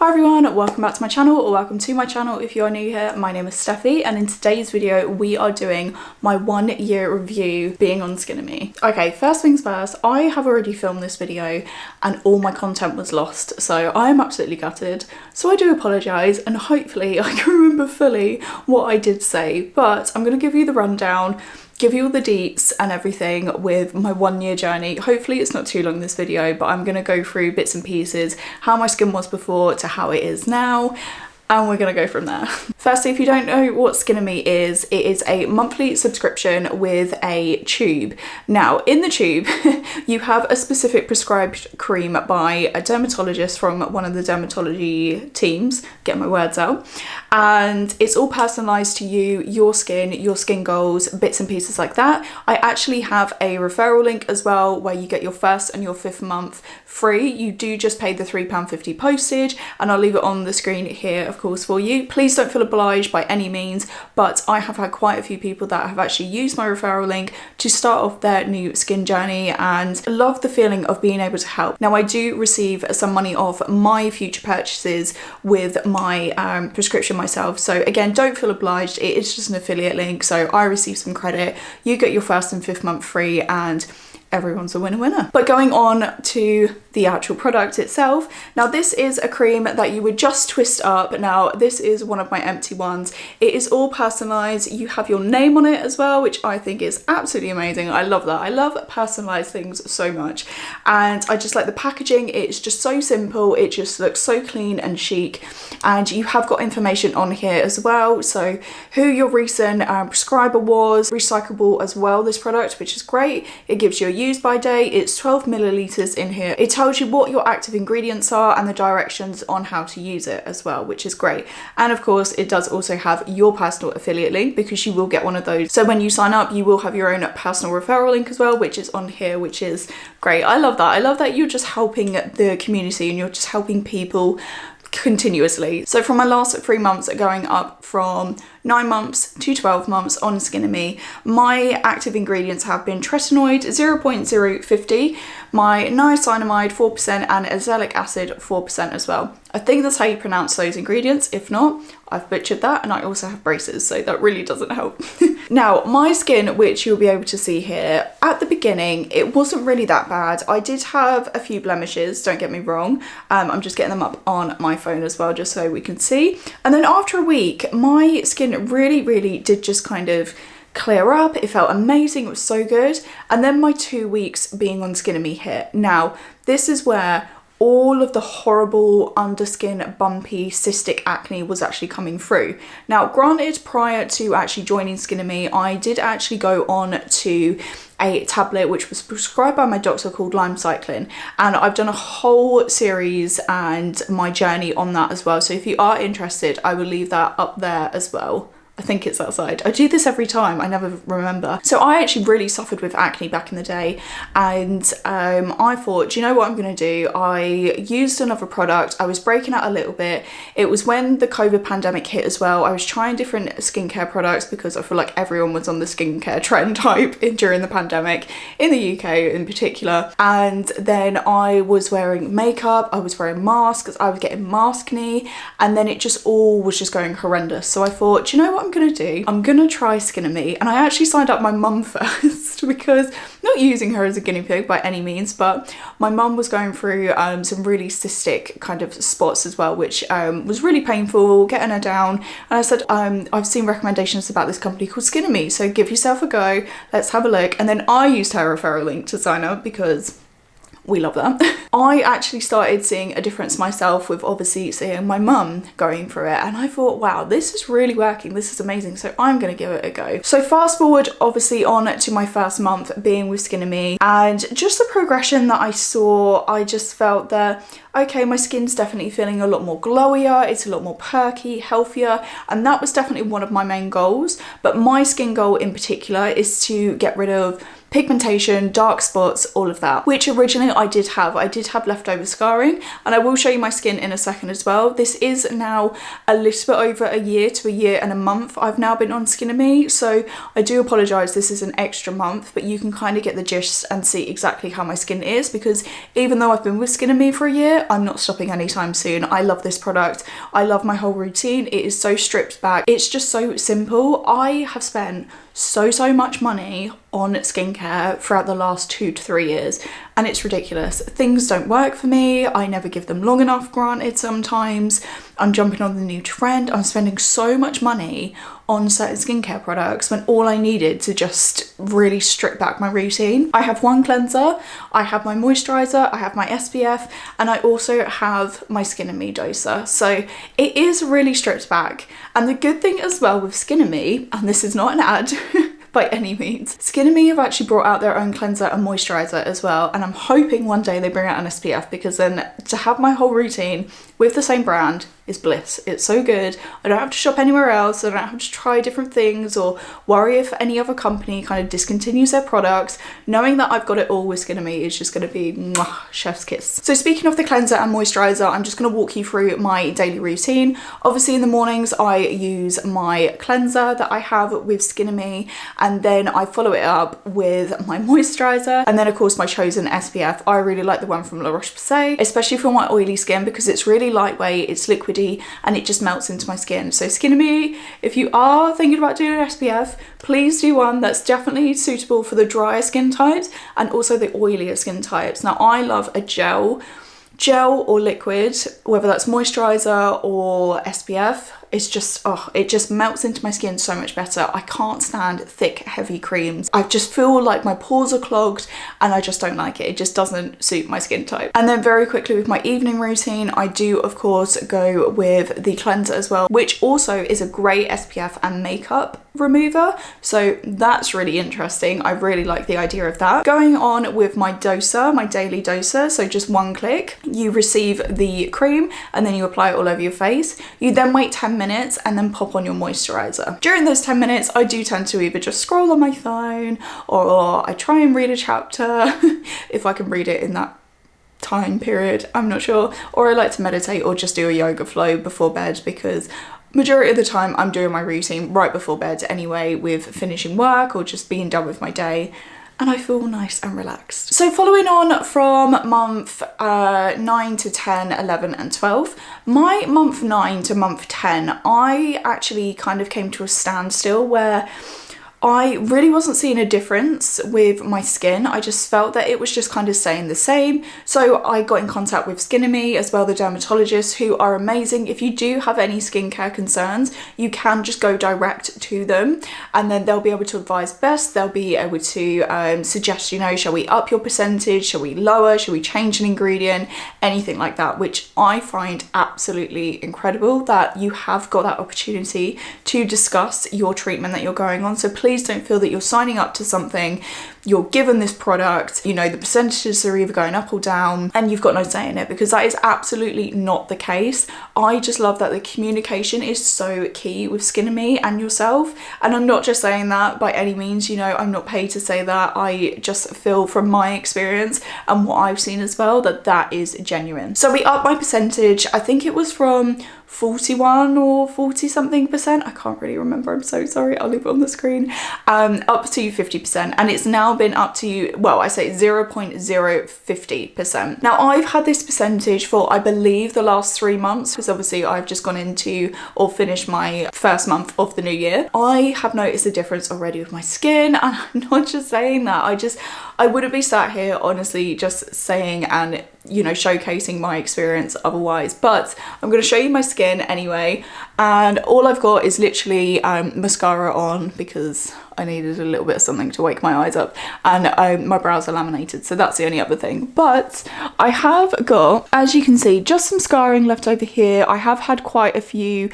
Hi everyone, welcome back to my channel, or welcome to my channel if you are new here. My name is Steffi, and in today's video we are doing my 1 year review being on Skin Me. Okay, first things first, I have already filmed this video and all my content was lost, so I am absolutely gutted. So I do apologise, and hopefully I can remember fully what I did say, but I'm going to give you the rundown, give you all the deets and everything with my 1 year journey. Hopefully it's not too long this video, but I'm gonna go through bits and pieces, how my skin was before to how it is now, and we're gonna go from there. Firstly, if you don't know what Skin Me is, it is a monthly subscription with a tube. Now, in the tube, you have a specific prescribed cream by a dermatologist from one of the dermatology teams, get my words out, and it's all personalized to you, your skin goals, bits and pieces like that. I actually have a referral link as well where you get your first and your 5th month free. You do just pay the £3.50 postage, and I'll leave it on the screen here of course for you. Please don't feel obliged by any means, but I have had quite a few people that have actually used my referral link to start off their new skin journey and love the feeling of being able to help. Now, I do receive some money off my future purchases with my prescription myself, so again, don't feel obliged. It is just an affiliate link, so I receive some credit, you get your 1st and 5th month free, and everyone's a winner. But going on to the actual product itself, now this is a cream that you would just twist up. Now this is one of my empty ones. It is all personalized. You have your name on it as well, which I think is absolutely amazing. I love that. I love personalized things so much, and I just like the packaging. It's just so simple, it just looks so clean and chic, and you have got information on here as well, so who your recent prescriber was, recyclable as well, this product, which is great. It gives you a use by date. It's 12 milliliters in here. It tells you what your active ingredients are and the directions on how to use it as well, which is great. And of course it does also have your personal affiliate link, because you will get one of those. So when you sign up, you will have your own personal referral link as well, which is on here, which is great. I love that. I love that you're just helping the community and you're just helping people continuously. So from my last 3 months, going up from 9 months to 12 months on Skin Me, my active ingredients have been tretinoid 0.050, my niacinamide 4%, and azelaic acid 4% as well. I think that's how you pronounce those ingredients. If not, I've butchered that, and I also have braces, so that really doesn't help. Now, my skin, which you'll be able to see here, at the beginning, it wasn't really that bad. I did have a few blemishes, don't get me wrong. I'm just getting them up on my phone as well, just so we can see. And then after a week, my skin really did just kind of clear up. It felt amazing. It was so good. And then my 2 weeks being on Skin Me hit. Now, this is where all of the horrible underskin, bumpy, cystic acne was actually coming through. Now, granted, prior to actually joining Skin Me, I did actually go on to a tablet which was prescribed by my doctor called Limecycline, and I've done a whole series and my journey on that as well. So if you are interested, I will leave that up there as well. I think it's outside. I do this every time, I never remember. So I actually really suffered with acne back in the day, and I thought, do you know what I'm gonna do? I used another product, I was breaking out a little bit. It was when the COVID pandemic hit as well. I was trying different skincare products because I feel like everyone was on the skincare trend type during the pandemic, in the UK in particular. And then I was wearing makeup, I was wearing masks, I was getting maskne, and then it just all was just going horrendous. So I thought, do you know what I'm gonna do? I'm gonna try Skin Me. And I actually signed up my mum first because, not using her as a guinea pig by any means, but my mum was going through some really cystic kind of spots as well, which was really painful, getting her down. And I said, I've seen recommendations about this company called Skin Me, so give yourself a go, let's have a look. And then I used her referral link to sign up because we love that. I actually started seeing a difference myself with obviously seeing my mum going through it, and I thought, wow, this is really working, this is amazing, so I'm gonna give it a go. So fast forward obviously on to my 1st month being with Skin Me, and just the progression that I saw, I just felt that, okay, my skin's definitely feeling a lot more glowier, it's a lot more perky, healthier, and that was definitely one of my main goals. But my skin goal in particular is to get rid of pigmentation, dark spots, all of that, which originally I did have leftover scarring, and I will show you my skin in a second as well. This is now a little bit over a year to a year and a month I've now been on Skin and Me, so I do apologise, this is an extra month, but you can kind of get the gist and see exactly how my skin is, because even though I've been with Skin and Me for a year, I'm not stopping anytime soon. I love this product. I love my whole routine. It is so stripped back. It's just so simple. I have spent so much money on skincare throughout the last 2 to 3 years, and it's ridiculous. Things don't work for me. I never give them long enough, granted. Sometimes I'm jumping on the new trend. I'm spending so much money on certain skincare products when all I needed to just really strip back my routine. I have one cleanser, I have my moisturizer, I have my SPF, and I also have my Skin and Me doser. So it is really stripped back. And the good thing as well with Skin and Me, and this is not an ad by any means, Skin and Me have actually brought out their own cleanser and moisturizer as well, and I'm hoping one day they bring out an SPF, because then to have my whole routine with the same brand is bliss. It's so good. I don't have to shop anywhere else. I don't have to try different things or worry if any other company kind of discontinues their products. Knowing that I've got it all with Skin and Me is just going to be mwah, chef's kiss. So speaking of the cleanser and moisturizer, I'm just going to walk you through my daily routine. Obviously in the mornings I use my cleanser that I have with Skin and Me, and then I follow it up with my moisturizer, and then of course my chosen SPF. I really like the one from Roche-Posay, especially for my oily skin, because it's really lightweight, it's liquidy, and it just melts into my skin. So Skin and Me, if you are thinking about doing an SPF, please do one that's definitely suitable for the drier skin types and also the oilier skin types. Now I love a gel or liquid, whether that's moisturizer or SPF. It's just, oh, it just melts into my skin so much better. I can't stand thick, heavy creams. I just feel like my pores are clogged and I just don't like it. It just doesn't suit my skin type. And then very quickly with my evening routine, I do of course go with the cleanser as well, which also is a great SPF and makeup remover. So that's really interesting. I really like the idea of that. Going on with my doser, my daily doser, so just one click, you receive the cream and then you apply it all over your face. You then wait 10 minutes and then pop on your moisturizer. During those 10 minutes, I do tend to either just scroll on my phone or I try and read a chapter if I can read it in that time period, I'm not sure, or I like to meditate or just do a yoga flow before bed, because majority of the time I'm doing my routine right before bed anyway, with finishing work or just being done with my day, and I feel nice and relaxed. So following on from month 9 to 10, 11 and 12, my month 9 to month 10, I actually kind of came to a standstill where I really wasn't seeing a difference with my skin. I just felt that it was just kind of staying the same. So I got in contact with Skin and Me as well, the dermatologists, who are amazing. If you do have any skincare concerns, you can just go direct to them and then they'll be able to advise best. They'll be able to suggest, you know, shall we up your percentage? Shall we lower? Shall we change an ingredient? Anything like that, which I find absolutely incredible that you have got that opportunity to discuss your treatment that you're going on. So please don't feel that you're signing up to something, you're given this product, you know, the percentages are either going up or down and you've got no say in it, because that is absolutely not the case. I just love that the communication is so key with Skin and Me and yourself. And I'm not just saying that by any means, you know, I'm not paid to say that. I just feel from my experience and what I've seen as well that that is genuine. So we upped my percentage, I think it was from 41 or 40 something percent, I can't really remember, I'm so sorry, I'll leave it on the screen, up to 50%, and it's now been up to, well, I say 0.050%. Now I've had this percentage for I believe the last 3 months, because obviously I've just gone into or finished my first month of the new year. I have noticed a difference already with my skin, and I'm not just saying that, I wouldn't be sat here honestly just saying and, you know, showcasing my experience otherwise, but I'm going to show you my skin anyway. And all I've got is literally mascara on because I needed a little bit of something to wake my eyes up, and my brows are laminated, so that's the only other thing. But I have got, as you can see, just some scarring left over here. I have had quite a few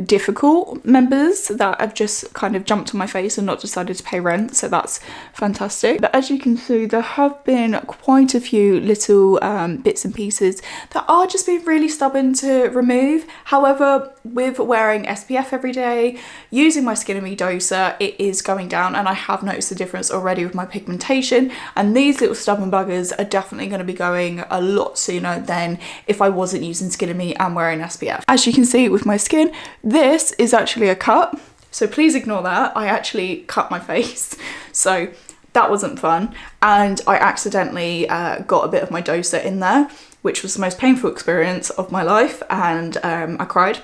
difficult members that have just kind of jumped on my face and not decided to pay rent, so that's fantastic. But as you can see, there have been quite a few little bits and pieces that are just being really stubborn to remove. However, with wearing SPF every day, using my Skin and Me doser, it is is going down, and I have noticed the difference already with my pigmentation, and these little stubborn buggers are definitely going to be going a lot sooner than if I wasn't using Skin and Me and wearing SPF. As you can see with my skin, this is actually a cut, so please ignore that. I actually cut my face, so that wasn't fun, and I accidentally got a bit of my doser in there, which was the most painful experience of my life, and I cried.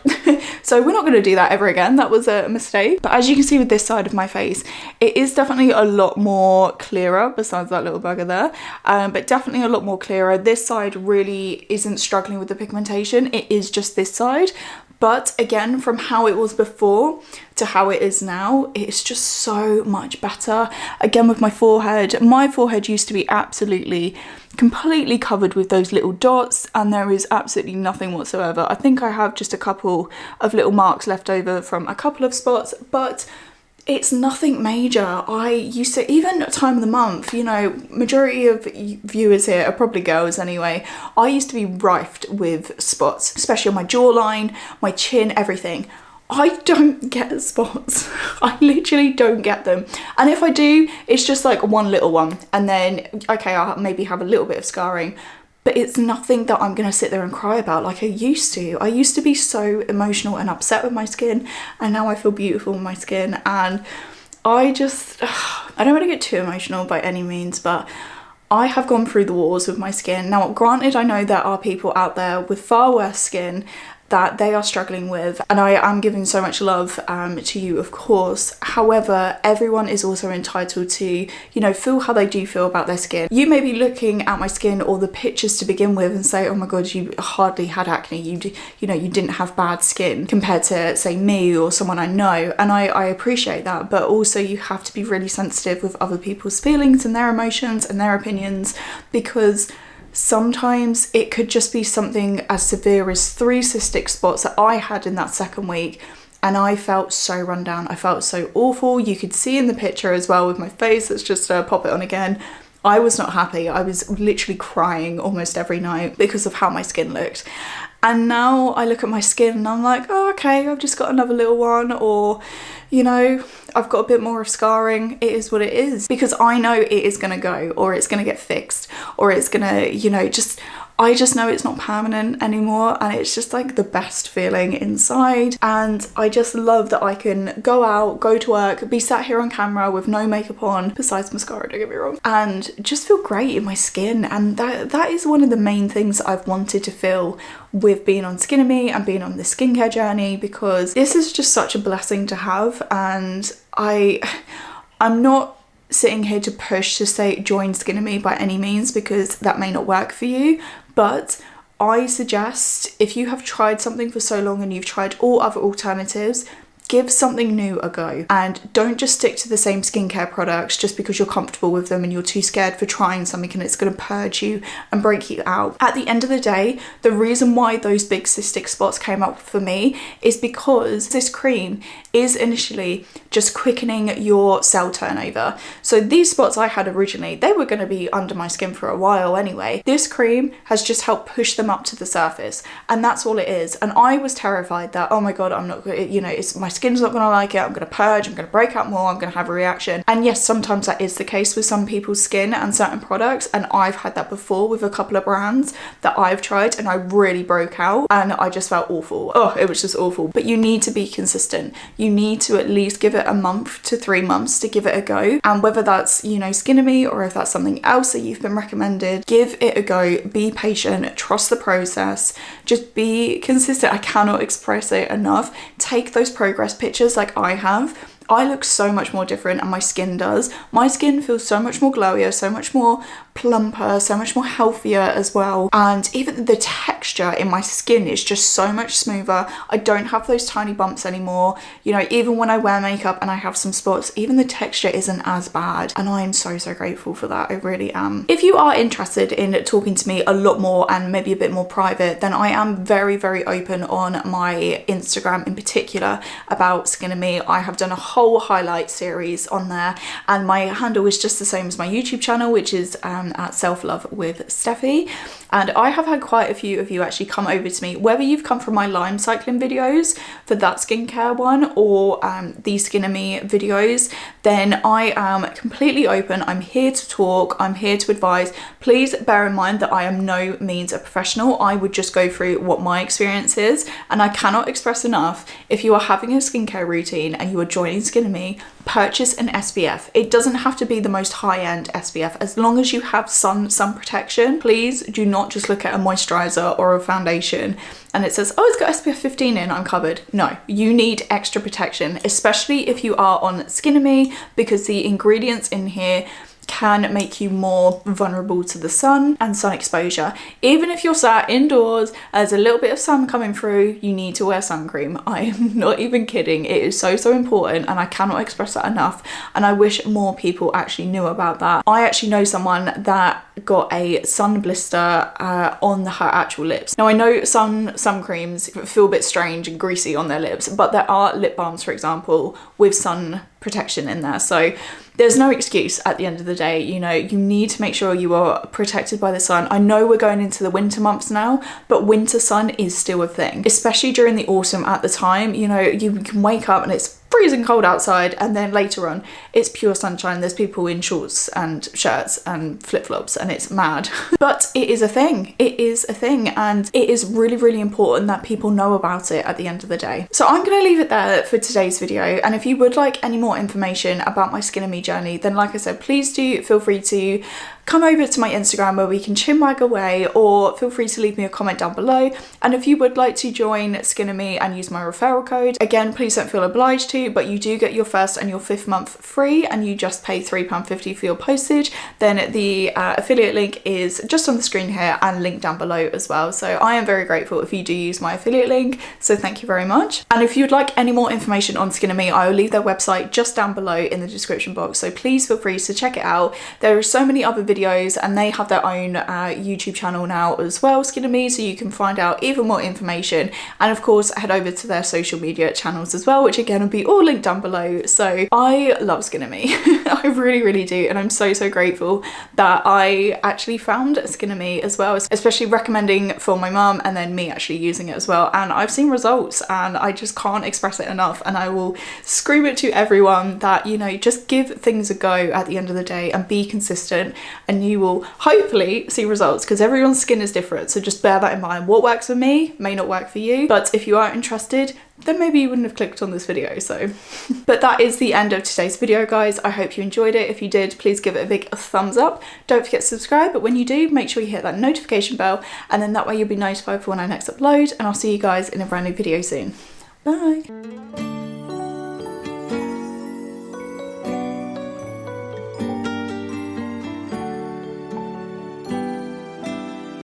So we're not going to do that ever again. That was a mistake. But as you can see with this side of my face, it is definitely a lot more clearer, besides that little bugger there, but definitely a lot more clearer. This side really isn't struggling with the pigmentation. It is just this side. But again, from how it was before to how it is now, it's just so much better. Again, with my forehead used to be absolutely, completely covered with those little dots, and there is absolutely nothing whatsoever. I think I have just a couple of little marks left over from a couple of spots, but it's nothing major. I used to, even at time of the month, you know, majority of viewers here are probably girls anyway, I used to be rife with spots, especially on my jawline, my chin, everything. I don't get spots. I literally don't get them. And if I do, it's just like one little one. And then, okay, I'll maybe have a little bit of scarring, but it's nothing that I'm gonna sit there and cry about like I used to. I used to be so emotional and upset with my skin, and now I feel beautiful with my skin. And I just, I don't want to get too emotional by any means, but I have gone through the wars with my skin. Now, granted, I know there are people out there with far worse skin that they are struggling with, and I am giving so much love to you, of course. However, everyone is also entitled to, you know, feel how they do feel about their skin. You may be looking at my skin or the pictures to begin with and say, oh my god, you hardly had acne, you know, you didn't have bad skin compared to, say, me or someone I know, and I appreciate that, but also you have to be really sensitive with other people's feelings and their emotions and their opinions, because sometimes it could just be something as severe as 3 cystic spots that I had in that second week, and I felt so run down. I felt so awful. You could see in the picture as well with my face. Let's just pop it on again. I was not happy. I was literally crying almost every night because of how my skin looked. And now I look at my skin and I'm like, oh, okay, I've just got another little one, or, you know, I've got a bit more of scarring. It is what it is, because I know it is gonna go, or it's gonna get fixed, or it's gonna, you know, I just know it's not permanent anymore, and it's just like the best feeling inside. And I just love that I can go out, go to work, be sat here on camera with no makeup on, besides mascara, don't get me wrong, and just feel great in my skin. And that is one of the main things that I've wanted to feel with being on Skin and Me and being on this skincare journey, because this is just such a blessing to have. And I'm not sitting here to push to say join Skin and Me by any means, because that may not work for you, but I suggest, if you have tried something for so long and you've tried all other alternatives, give something new a go, and don't just stick to the same skincare products just because you're comfortable with them and you're too scared for trying something and it's going to purge you and break you out. At the end of the day, the reason why those big cystic spots came up for me is because this cream is initially just quickening your cell turnover. So these spots I had originally, they were going to be under my skin for a while anyway. This cream has just helped push them up to the surface, and that's all it is. And I was terrified that, oh my god, I'm not, you know, it's my skin's not going to like it, I'm going to purge, I'm going to break out more, I'm going to have a reaction. And yes, sometimes that is the case with some people's skin and certain products, and I've had that before with a couple of brands that I've tried, and I really broke out and I just felt awful. Oh, it was just awful. But you need to be consistent. You need to at least give it a month to 3 months to give it a go, and whether that's, you know, Skin and Me, or if that's something else that you've been recommended, give it a go. Be patient, trust the process, just be consistent. I cannot express it enough. Take those progress pictures like I have. I look so much more different, and my skin does. My skin feels so much more glowier, so much more plumper, so much more healthier as well. And even the texture in my skin is just so much smoother. I don't have those tiny bumps anymore. You know, even when I wear makeup and I have some spots, even the texture isn't as bad. And I am so, so grateful for that. I really am. If you are interested in talking to me a lot more and maybe a bit more private, then I am very, very open on my Instagram in particular about Skin and Me. I have done a whole highlight series on there, and my handle is just the same as my YouTube channel, which is at Self Love with Stephy, and I have had quite a few of you actually come over to me, whether you've come from my Lime cycling videos for that skincare one or these Skin and Me videos, then I am completely open. I'm here to talk, I'm here to advise. Please bear in mind that I am no means a professional. I would just go through what my experience is, and I cannot express enough, if you are having a skincare routine and you are joining Skin and Me, purchase an SPF. It doesn't have to be the most high-end SPF, as long as you have sun protection. Please do not just look at a moisturizer or a foundation and it says, oh, it's got SPF 15 in, I'm covered. No, you need extra protection, especially if you are on Skin and Me, because the ingredients in here can make you more vulnerable to the sun and sun exposure. Even if you're sat indoors, there's a little bit of sun coming through, you need to wear sun cream. I am not even kidding. It is so important, and I cannot express that enough, and I wish more people actually knew about that. I actually know someone that got a sun blister on her actual lips. Now I know sun creams feel a bit strange and greasy on their lips, but there are lip balms, for example, with sun protection in there, so there's no excuse at the end of the day. You know, you need to make sure you are protected by the sun. I know we're going into the winter months now, but winter sun is still a thing, especially during the autumn at the time. You know, you can wake up and it's freezing cold outside, and then later on it's pure sunshine. There's people in shorts and shirts and flip-flops, and it's mad. But it is a thing. It is a thing, and it is really, really important that people know about it at the end of the day. So I'm going to leave it there for today's video, and if you would like any more information about my Skin and Me journey, then like I said, please do feel free to come over to my Instagram where we can chinwag away, or feel free to leave me a comment down below. And if you would like to join Skin and Me and use my referral code, again, please don't feel obliged to, but you do get your first and your 5th month free, and you just pay £3.50 for your postage. Then the affiliate link is just on the screen here and linked down below as well. So I am very grateful if you do use my affiliate link, so thank you very much. And if you'd like any more information on Skin and Me, I will leave their website just down below in the description box, so please feel free to check it out. There are so many other videos, and they have their own YouTube channel now as well, Skin and Me, so you can find out even more information. And of course, head over to their social media channels as well, which again will be all linked down below. So I love Skin and Me. I really, really do, and I'm so grateful that I actually found Skin and Me as well, especially recommending for my mum and then me actually using it as well. And I've seen results, and I just can't express it enough, and I will scream it to everyone that, you know, just give things a go at the end of the day and be consistent, and you will hopefully see results, because everyone's skin is different. So just bear that in mind. What works for me may not work for you, but if you are interested, then maybe you wouldn't have clicked on this video. So but that is the end of today's video, guys. I hope you enjoyed it. If you did, please give it a big thumbs up. Don't forget to subscribe, but when you do, make sure you hit that notification bell, and then that way you'll be notified for when I next upload. And I'll see you guys in a brand new video soon. Bye.